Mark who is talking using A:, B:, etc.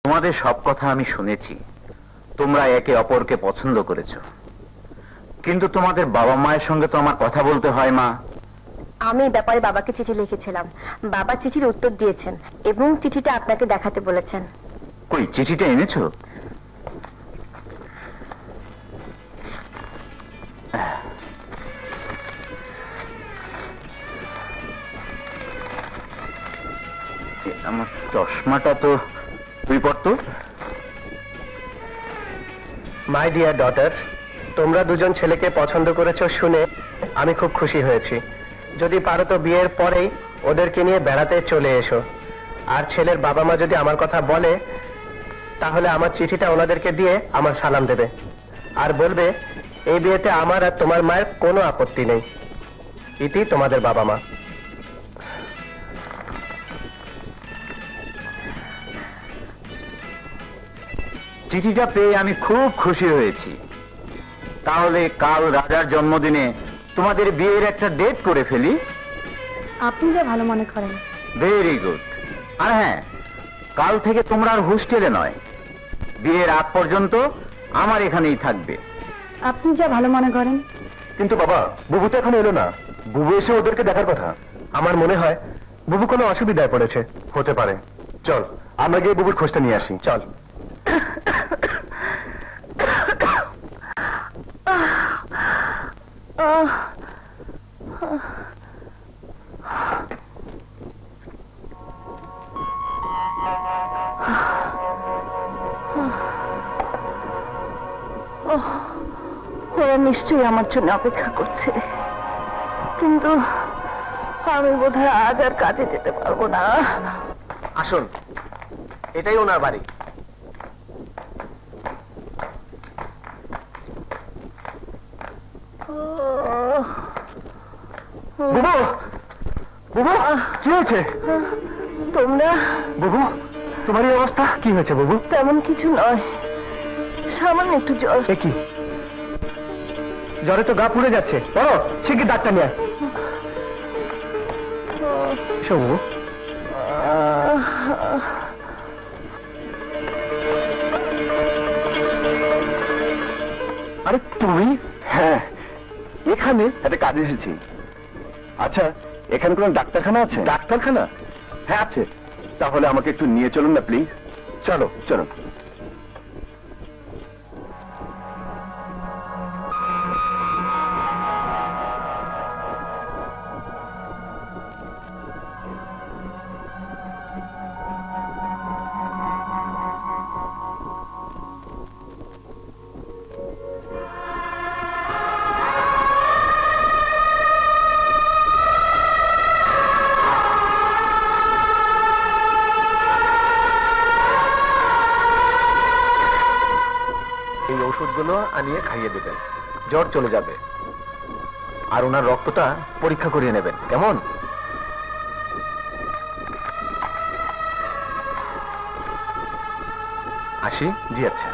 A: তোমাদের সব কথা আমি শুনেছি। তোমরা একে অপরকে পছন্দ করেছো, কিন্তু তোমাদের বাবা মায়ের সঙ্গে তো আমার কথা বলতে হয় মা।
B: আমি ব্যাপারে বাবাকে চিঠি লিখেছিলাম, বাবা চিঠির উত্তর দিয়েছেন এবং চিঠিটা আপনাকে দেখাতে বলেছেন।
A: কই চিঠিটা এনেছো? আমার চশমাটা তো তুই পড়তো।
C: মাই ডিয়ার ডটার, তোমরা দুজন ছেলেকে পছন্দ করেছো শুনে আমি খুব খুশি হয়েছি। যদি পারো তো বিয়ের পরেই ওদেরকে নিয়ে বেড়াতে চলে এসো। আর ছেলের বাবা মা যদি আমার কথা বলে তাহলে আমার চিঠিটা ওনাদেরকে দিয়ে আমার সালাম দেবে আর বলবে এই বিয়েতে আমার আর তোমার মায়ের কোনো আপত্তি নেই। ইতি তোমাদের বাবা মা।
A: চিঠিটা পেয়ে আমি খুব খুশি হয়েছি। তাহলে কাল রাজার জন্মদিনে তোমাদের বিয়ের একটা ডেট করে ফেলি।
B: আপনি যা ভালো মনে করেন।
A: Very good. আর হ্যাঁ, কাল থেকে তোমরা আর হোস্টেলে নয়, বিয়ের আগ পর্যন্ত আমার এখানেই থাকবে।
B: আপনি যা ভালো মনে করেন।
C: কিন্তু বাবা, বুবু তো এখন এলো না। বুবু এসে ওদেরকে দেখার কথা। আমার মনে হয় বুবু কোনো অসুবিধায় পড়েছে। হতে পারে। চল আমরা গিয়ে বুবুর খোঁজটা নিয়ে আসি। চল।
B: ওরা নিশ্চয়ই আমার জন্য অপেক্ষা করছে, কিন্তু আমি বোধহয় আজ আর কাজে যেতে পারবো না।
C: আসুন, এটাই ওনার বাড়ি। বুবু, বুবু কি হয়েছে?
B: তোমরা?
C: বুবু তোমার এই অবস্থা কি হয়েছে? বুবু
B: তেমন কিছু নয়, সামান্য একটু জ্বর।
C: কি জ্বরে তো গা পুড়ে যাচ্ছে। বলো শিগগির ডাক্তার নিয়ে আয়। এসো বুবু। আরে তুমি? হ্যাঁ, এখানে একটা কাজে এসেছি। আচ্ছা, এখানে কোনো ডাক্তারখানা আছে? ডাক্তারখানা? হ্যাঁ আছে। তাহলে আমাকে একটু নিয়ে চলুন না প্লিজ। চলো চলো। এই ওষুধগুলো আনিয়ে খাইয়ে দেবেন, জ্বর চলে যাবে। আর ওনার রক্তটা পরীক্ষা করিয়ে নেবেন, কেমন? আসি? জি আচ্ছা।